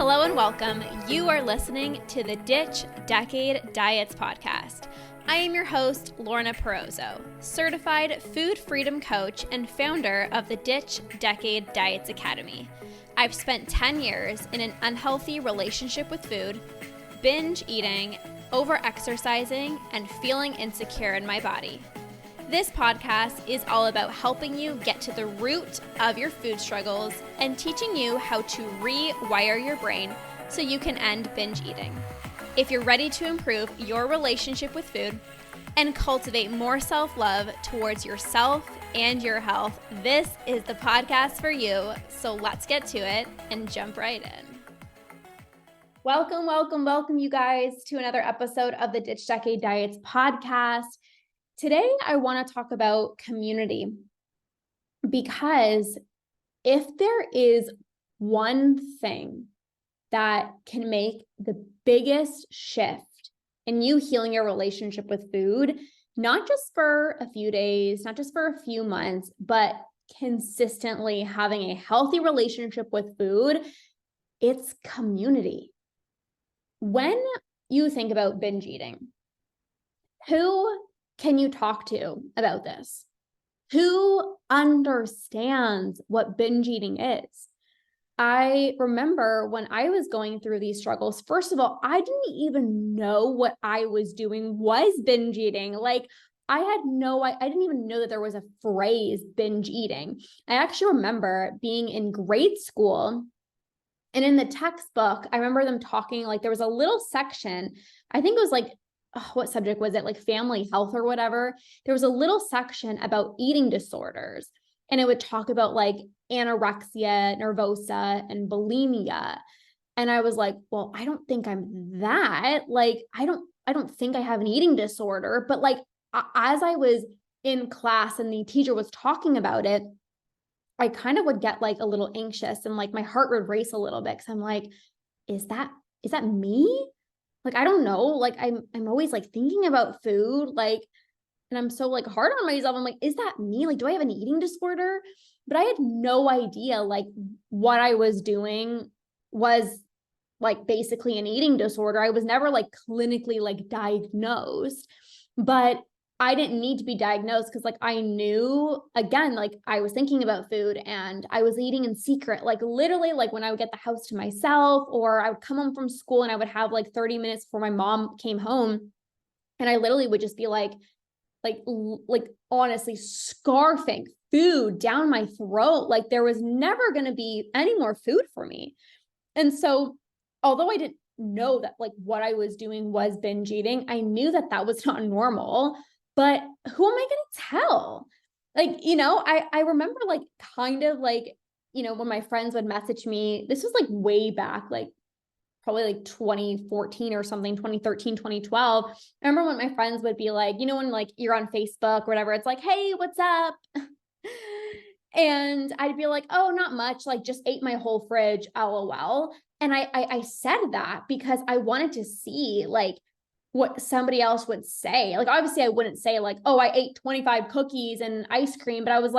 Hello and welcome. You are listening to the Ditch Decade Diets podcast. I am your host, Lorna, certified food freedom coach and founder of the Ditch Decade Diets Academy. I've spent 10 years in an unhealthy relationship with food, binge eating, over-exercising, and feeling insecure in my body. This podcast is all about helping you get to the root of your food struggles and teaching you how to rewire your brain so you can end binge eating. If you're ready to improve your relationship with food and cultivate more self-love towards yourself and your health, this is the podcast for you. So let's get to it and jump right in. Welcome, you guys, to another episode of the Ditch Decade Diets podcast. Today, I want to talk about community, because if there is one thing that can make the biggest shift in you healing your relationship with food, not just for a few days, not just for a few months, but consistently having a healthy relationship with food, it's community. When you think about binge eating, who can you talk to about this? Who understands what binge eating is? I remember when I was going through these struggles, first of all, I didn't even know what I was doing was binge eating. I didn't even know that there was a phrase binge eating. I actually remember being in grade school, and in the textbook, I remember them talking, there was a little section, I think it was what subject was it? Family health or whatever. There was a little section about eating disorders, and it would talk about anorexia nervosa and bulimia. And I was like, well, I don't think I'm that. I don't think I have an eating disorder. But as I was in class and the teacher was talking about it, I kind of would get a little anxious, and my heart would race a little bit, because I'm like, is that me? I don't know, I'm always thinking about food, and I'm so hard on myself. I'm like, is that me? Do I have an eating disorder? But I had no idea what I was doing was basically an eating disorder. I was never clinically diagnosed, but I didn't need to be diagnosed, because I knew, again, I was thinking about food and I was eating in secret, literally when I would get the house to myself, or I would come home from school and I would have 30 minutes before my mom came home, and I literally would just be honestly scarfing food down my throat. There was never going to be any more food for me. And so although I didn't know that what I was doing was binge eating, I knew that that was not normal. But who am I going to tell? I remember when my friends would message me, this was way back, probably 2014 or something, 2013, 2012. I remember when my friends would be when you're on Facebook or whatever, it's hey, what's up? And I'd be oh, not much, just ate my whole fridge, LOL. And I said that because I wanted to see what somebody else would say. Obviously I wouldn't say oh, I ate 25 cookies and ice cream, but I was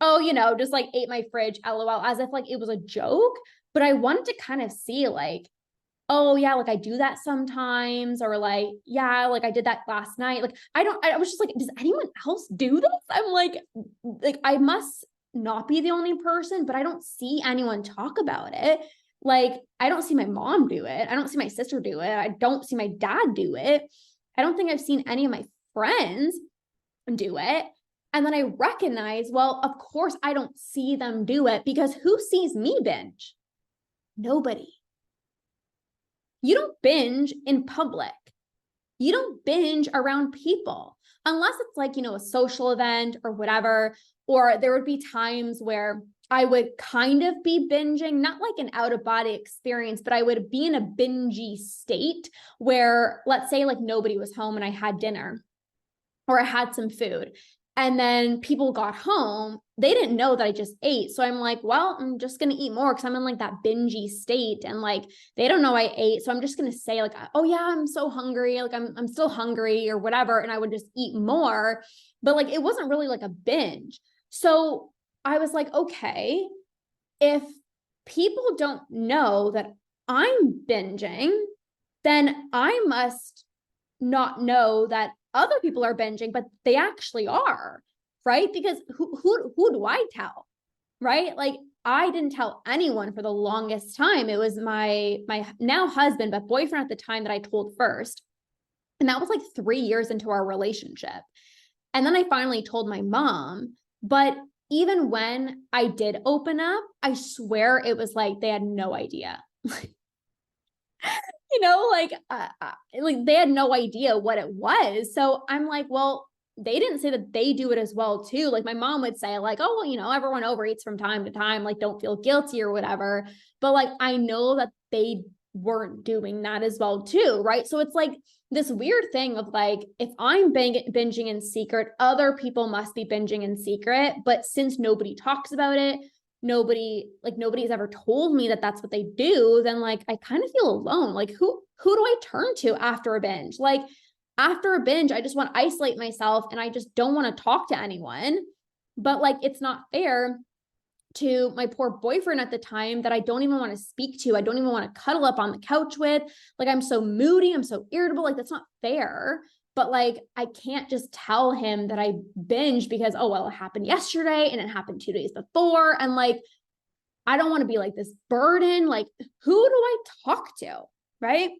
oh, just ate my fridge, LOL, as if it was a joke. But I wanted to kind of see oh yeah, I do that sometimes, or yeah, I did that last night. I was just does anyone else do this? I'm I must not be the only person, but I don't see anyone talk about it. I don't see my mom do it. I don't see my sister do it. I don't see my dad do it. I don't think I've seen any of my friends do it. And then I recognize, well, of course I don't see them do it, because who sees me binge? Nobody. You don't binge in public. You don't binge around people, unless it's a social event or whatever. Or there would be times where I would kind of be binging, not an out-of-body experience, but I would be in a bingy state where, let's say nobody was home and I had dinner, or I had some food, and then people got home. They didn't know that I just ate. So I'm well, I'm just going to eat more, because I'm in that bingy state, and they don't know I ate. So I'm just going to say oh yeah, I'm so hungry. I'm still hungry or whatever. And I would just eat more, but it wasn't really a binge. So I was okay, if people don't know that I'm binging, then I must not know that other people are binging, but they actually are, right? Because who do I tell, right? Like, I didn't tell anyone for the longest time. It was my now husband, but boyfriend at the time that I told first. And that was like 3 years into our relationship. And then I finally told my mom. But even when I did open up, I swear it was like they had no idea. Like they had no idea what it was. So I'm like, well, they didn't say that they do it as well too. Like my mom would say like, oh, well, everyone overeats from time to time, like don't feel guilty or whatever. But like, I know that they weren't doing that as well too. Right. So it's like this weird thing of like, if I'm binging in secret, other people must be binging in secret. But since nobody talks about it, nobody's ever told me that that's what they do, then like I kind of feel alone. Like who do I turn to after a binge? Like after a binge, I just want to isolate myself and I just don't want to talk to anyone. But like it's not fair to my poor boyfriend at the time that I don't even want to speak to. I don't even want to cuddle up on the couch with. Like I'm so moody, I'm so irritable. Like that's not fair. But like I can't just tell him that I binge because, oh, well, it happened yesterday and it happened 2 days before. And like, I don't want to be like this burden. Like, who do I talk to? Right.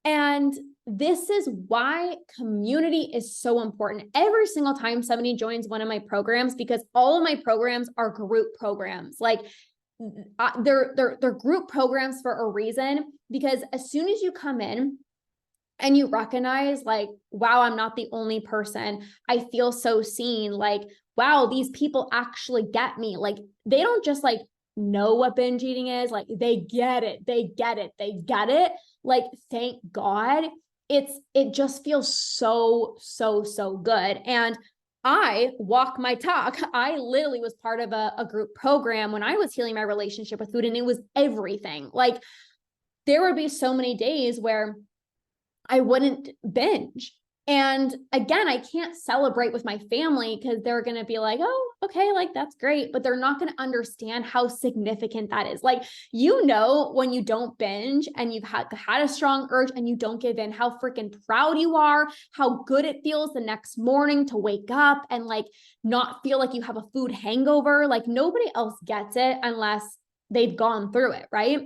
And this is why community is so important every single time somebody joins one of my programs, because all of my programs are group programs. Like they're group programs for a reason, because as soon as you come in and you recognize like, wow, I'm not the only person. I feel so seen. Like, wow, these people actually get me. Like, they don't just like know what binge eating is. Like, they get it. They get it. They get it. Like, thank God. It just feels so good. And I walk my talk. I literally was part of a group program when I was healing my relationship with food, and it was everything. Like, there would be so many days where I wouldn't binge. And again, I can't celebrate with my family because they're going to be like, oh, okay, like that's great. But they're not going to understand how significant that is. Like, when you don't binge and you've had a strong urge and you don't give in, how freaking proud you are, how good it feels the next morning to wake up and like not feel like you have a food hangover. Like nobody else gets it unless they've gone through it. Right.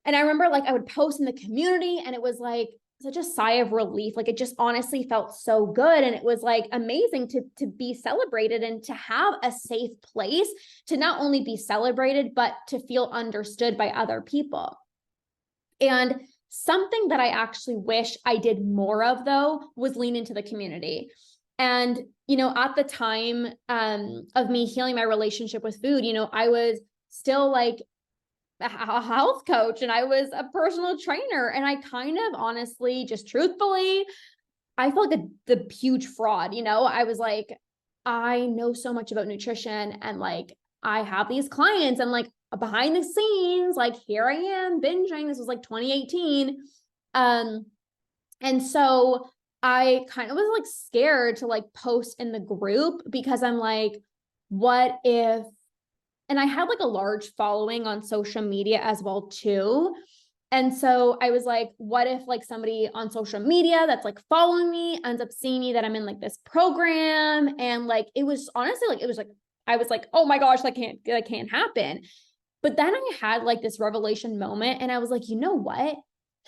And I remember like I would post in the community and it was like such a sigh of relief. Like it just honestly felt so good. And it was like amazing to be celebrated and to have a safe place to not only be celebrated, but to feel understood by other people. And something that I actually wish I did more of though, was lean into the community. And, at the time of me healing my relationship with food, I was still like a health coach and I was a personal trainer. And I kind of honestly, just truthfully, I felt like the huge fraud. I was like, I know so much about nutrition and like, I have these clients and like behind the scenes, like here I am binging. This was like 2018. And so I kind of was like scared to like post in the group because I'm like, what if, and I had like a large following on social media as well too. And so I was like, what if like somebody on social media that's like following me ends up seeing me that I'm in like this program. And like, it was honestly like, I was like, oh my gosh, that can't happen. But then I had like this revelation moment and I was like, you know what?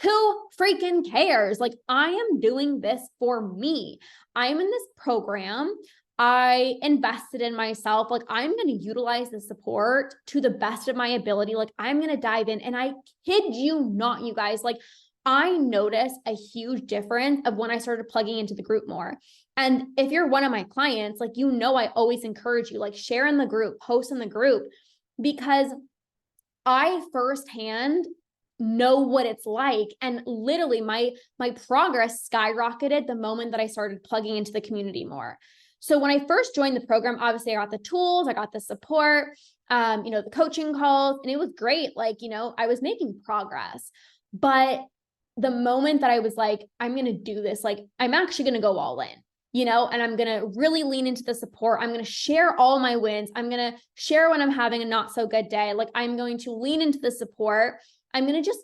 Who freaking cares? Like I am doing this for me. I'm in this program. I invested in myself. Like I'm going to utilize the support to the best of my ability. Like I'm going to dive in, and I kid you not, you guys, like I noticed a huge difference of when I started plugging into the group more. And if you're one of my clients, like, I always encourage you, like share in the group, post in the group, because I firsthand know what it's like. And literally my progress skyrocketed the moment that I started plugging into the community more. So when I first joined the program, obviously I got the tools, I got the support, the coaching calls, and it was great. Like, I was making progress, but the moment that I was like, I'm going to do this, like, I'm actually going to go all in, and I'm going to really lean into the support. I'm going to share all my wins. I'm going to share when I'm having a not so good day. Like I'm going to lean into the support. I'm going to just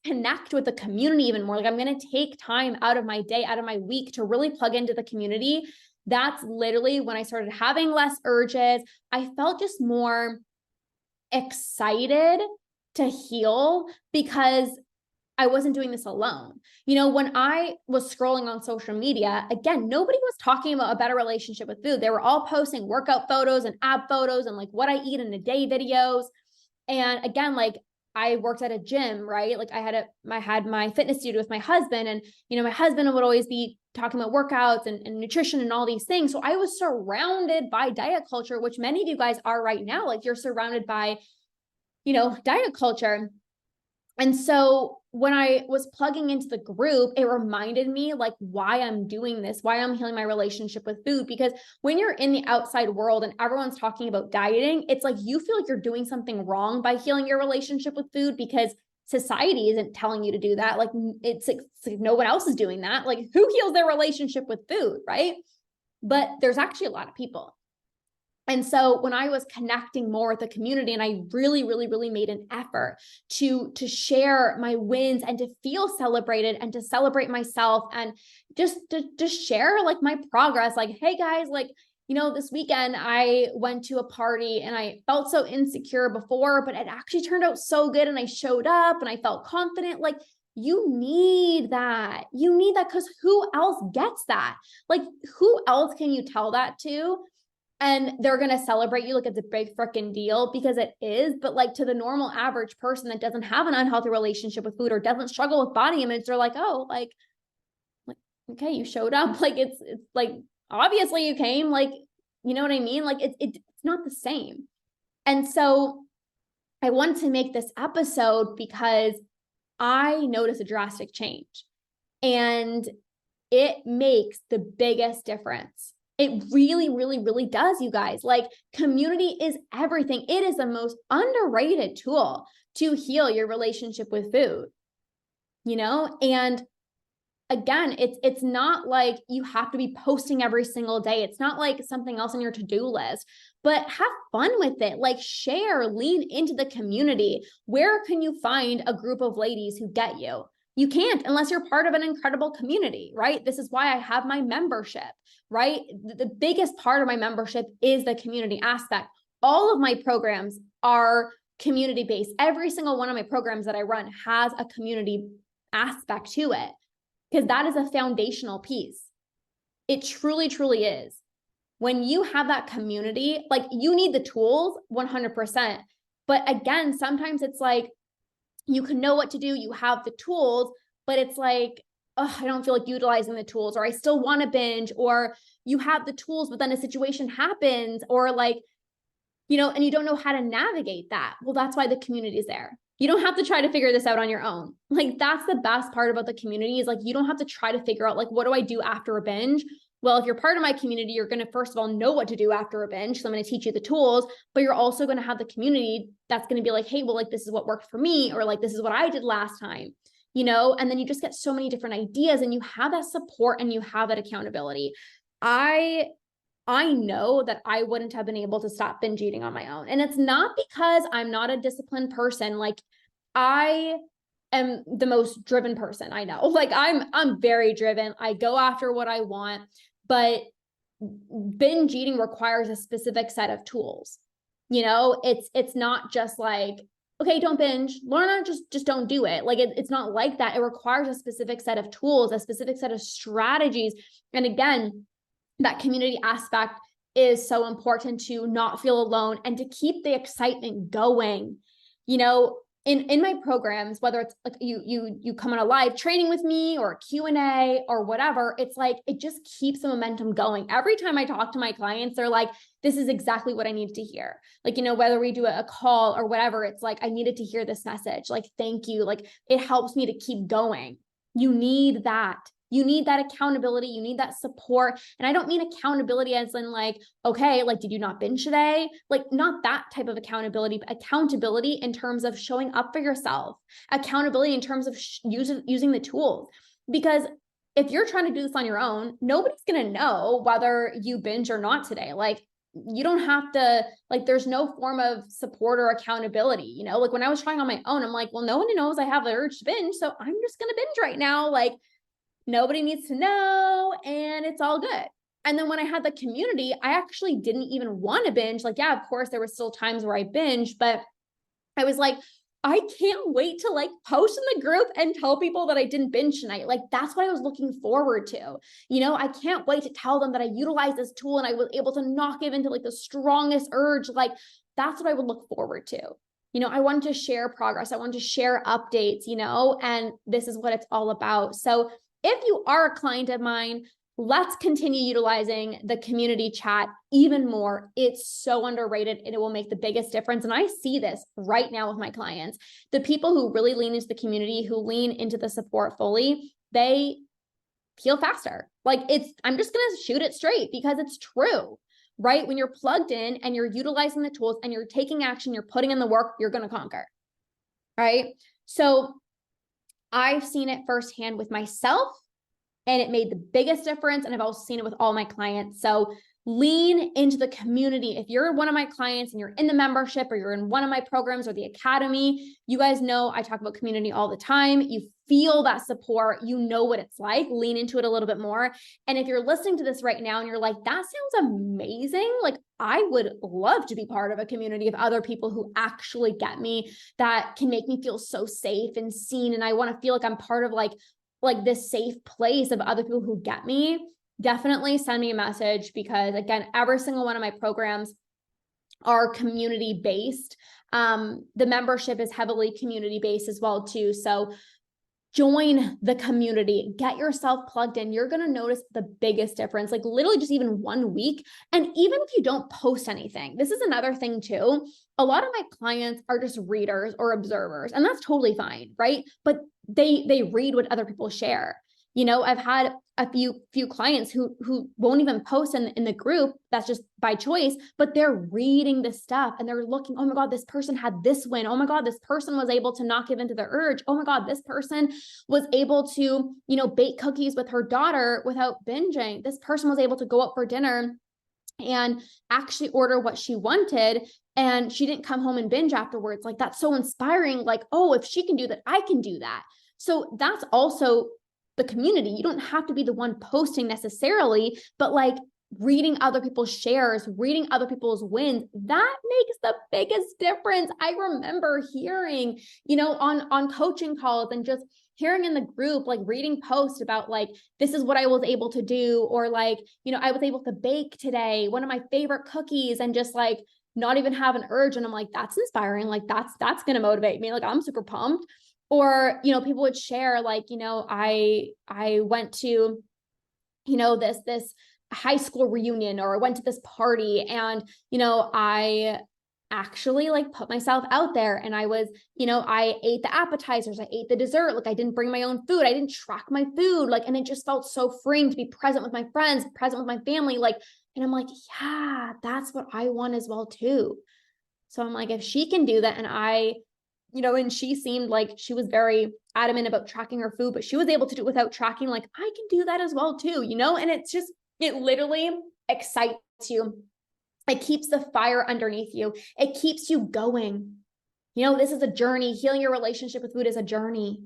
connect with the community even more. Like I'm going to take time out of my day, out of my week to really plug into the community. That's literally when I started having less urges. I felt just more excited to heal because I wasn't doing this alone. When I was scrolling on social media, again, nobody was talking about a better relationship with food. They were all posting workout photos and ab photos and like what I eat in a day videos. And again, like I worked at a gym, right? Like I had my fitness studio with my husband, and my husband would always be talking about workouts and nutrition and all these things. So I was surrounded by diet culture, which many of you guys are right now. Like you're surrounded by, diet culture. And so when I was plugging into the group, it reminded me like why I'm doing this, why I'm healing my relationship with food. Because when you're in the outside world and everyone's talking about dieting, it's like you feel like you're doing something wrong by healing your relationship with food because society isn't telling you to do that. Like it's like no one else is doing that. Like who heals their relationship with food, right? But there's actually a lot of people. And so when I was connecting more with the community, and I really, really, really made an effort to share my wins and to feel celebrated and to celebrate myself and just to share like my progress, like, hey guys, like, this weekend I went to a party and I felt so insecure before, but it actually turned out so good. And I showed up and I felt confident. Like you need that. You need that because who else gets that? Like who else can you tell that to? And they're going to celebrate you like it's a big freaking deal, because it is. But like to the normal average person that doesn't have an unhealthy relationship with food or doesn't struggle with body image, they're like, oh, like okay, you showed up. Like it's like, obviously you came, like, you know what I mean? Like it's not the same. And so I wanted to make this episode because I noticed a drastic change, and it makes the biggest difference. It really, really, really does, you guys. Like community is everything. It is the most underrated tool to heal your relationship with food, and again, it's not like you have to be posting every single day. It's not like something else on your to-do list, but have fun with it. Like share, lean into the community. Where can you find a group of ladies who get you? You can't unless you're part of an incredible community, right? This is why I have my membership, right? The biggest part of my membership is the community aspect. All of my programs are community-based. Every single one of my programs that I run has a community aspect to it, because that is a foundational piece. It truly, truly is. When you have that community, like you need the tools 100%. But again, sometimes it's like, you can know what to do, you have the tools, but it's like, oh, I don't feel like utilizing the tools, or I still want to binge, or you have the tools, but then a situation happens, or like, and you don't know how to navigate that. Well, that's why the community is there. You don't have to try to figure this out on your own. Like that's the best part about the community, is like, you don't have to try to figure out like, what do I do after a binge? Well, if you're part of my community, you're going to, first of all, know what to do after a binge. So I'm going to teach you the tools, but you're also going to have the community that's going to be like, hey, well, like, this is what worked for me, or like, this is what I did last time, and then you just get so many different ideas, and you have that support and you have that accountability. I know that I wouldn't have been able to stop binge eating on my own. And it's not because I'm not a disciplined person. Like I am the most driven person I know. Like I'm very driven. I go after what I want, but binge eating requires a specific set of tools. It's not just like, okay, don't binge, Lorna, just don't do it. Like it's not like that. It requires a specific set of tools, a specific set of strategies. And again, that community aspect is so important to not feel alone and to keep the excitement going. In my programs, whether it's like you come on a live training with me or a Q&A or whatever, it's like, it just keeps the momentum going. Every time I talk to my clients, they're like, this is exactly what I need to hear. Like, whether we do a call or whatever, it's like, I needed to hear this message. Like, thank you. Like, it helps me to keep going. You need that. You need that accountability. You need that support. And I don't mean accountability as in like, okay, like, did you not binge today? Like, not that type of accountability, but accountability in terms of showing up for yourself, accountability in terms of using the tools. Because if you're trying to do this on your own, nobody's going to know whether you binge or not today. Like, you don't have to, like, there's no form of support or accountability, you know, like when I was trying on my own, I'm like, well, no one knows I have the urge to binge, so I'm just going to binge right now. Like, nobody needs to know, and it's all good. And then when I had the community, I actually didn't even want to binge. Like, yeah, of course, there were still times where I binged, but I was like, I can't wait to like post in the group and tell people that I didn't binge tonight. Like, that's what I was looking forward to. You know, I can't wait to tell them that I utilized this tool and I was able to not give into like the strongest urge. Like, that's what I would look forward to. You know, I wanted to share progress. I wanted to share updates, you know, and this is what it's all about. So if you are a client of mine, let's continue utilizing the community chat even more. It's so underrated and it will make the biggest difference. And I see this right now with my clients. The people who really lean into the community, who lean into the support fully, they heal faster. Like, I'm just going to shoot it straight because it's true, right? When you're plugged in and you're utilizing the tools and you're taking action, you're putting in the work, you're going to conquer, right? So I've seen it firsthand with myself, and it made the biggest difference. And I've also seen it with all my clients. So lean into the community. If you're one of my clients and you're in the membership or you're in one of my programs or the academy, you guys know I talk about community all the time. You feel that support, you know what it's like, lean into it a little bit more. And if you're listening to this right now and you're like, that sounds amazing, like I would love to be part of a community of other people who actually get me, that can make me feel so safe and seen. And I want to feel like I'm part of like this safe place of other people who get me, definitely send me a message, because again, every single one of my programs are community based. The membership is heavily community based as well too. So join the community, get yourself plugged in. You're going to notice the biggest difference, like literally just even 1 week. And even if you don't post anything, this is another thing too. A lot of my clients are just readers or observers, and that's totally fine, right? But they read what other people share. You know, I've had a few clients who won't even post in the group. That's just by choice, but they're reading the stuff and they're looking, oh my God, this person had this win. Oh my God, this person was able to not give into the urge. Oh my God, this person was able to, you know, bake cookies with her daughter without binging. This person was able to go out for dinner and actually order what she wanted, and she didn't come home and binge afterwards. Like, that's so inspiring. Like, oh, if she can do that, I can do that. So that's also the community. You don't have to be the one posting necessarily, but like reading other people's shares, reading other people's wins, that makes the biggest difference. I remember hearing, you know, on coaching calls and just hearing in the group, like reading posts about like, this is what I was able to do, or like, you know, I was able to bake today, one of my favorite cookies, and just like not even have an urge. And I'm like, that's inspiring. Like that's going to motivate me. Like, I'm super pumped. Or, you know, people would share like, you know, I went to, you know, this high school reunion, or I went to this party, and, you know, I actually like put myself out there, and I was, you know, I ate the appetizers, I ate the dessert, like I didn't bring my own food, I didn't track my food, like, and it just felt so freeing to be present with my friends, present with my family, like, and I'm like, yeah, that's what I want as well too. So I'm like, if she can do that, and I, you know, and she seemed like she was very adamant about tracking her food, but she was able to do it without tracking, like I can do that as well too, you know? And it's just, it literally excites you. It keeps the fire underneath you. It keeps you going. You know, this is a journey. Healing your relationship with food is a journey.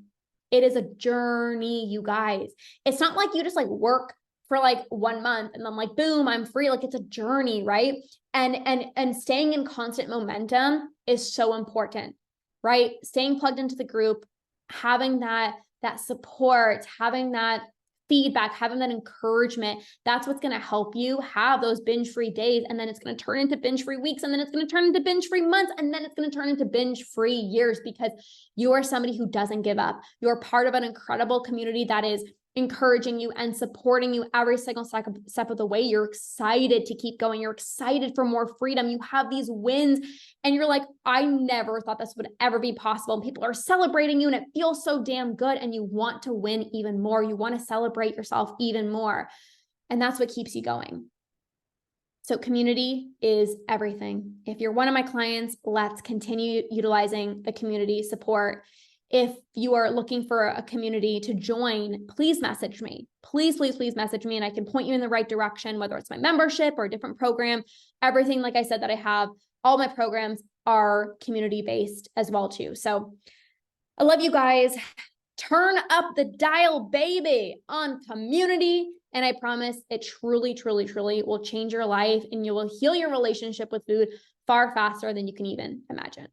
It is a journey, you guys. It's not like you just like work for like 1 month and then like, boom, I'm free. Like, it's a journey, right? And staying in constant momentum is so important, right? Staying plugged into the group, having that support, having that feedback, having that encouragement, that's what's going to help you have those binge-free days. And then it's going to turn into binge-free weeks. And then it's going to turn into binge-free months. And then it's going to turn into binge-free years, because you are somebody who doesn't give up. You're part of an incredible community that is encouraging you and supporting you every single step of the way. You're excited to keep going. You're excited for more freedom. You have these wins and you're like, I never thought this would ever be possible. And people are celebrating you and it feels so damn good. And you want to win even more. You want to celebrate yourself even more. And that's what keeps you going. So community is everything. If you're one of my clients, let's continue utilizing the community support. If you are looking for a community to join, please message me. Please, please, please message me, and I can point you in the right direction, whether it's my membership or a different program. Everything, like I said, that I have, all my programs are community-based as well too. So I love you guys. Turn up the dial, baby, on community. And I promise it truly, truly, truly will change your life, and you will heal your relationship with food far faster than you can even imagine.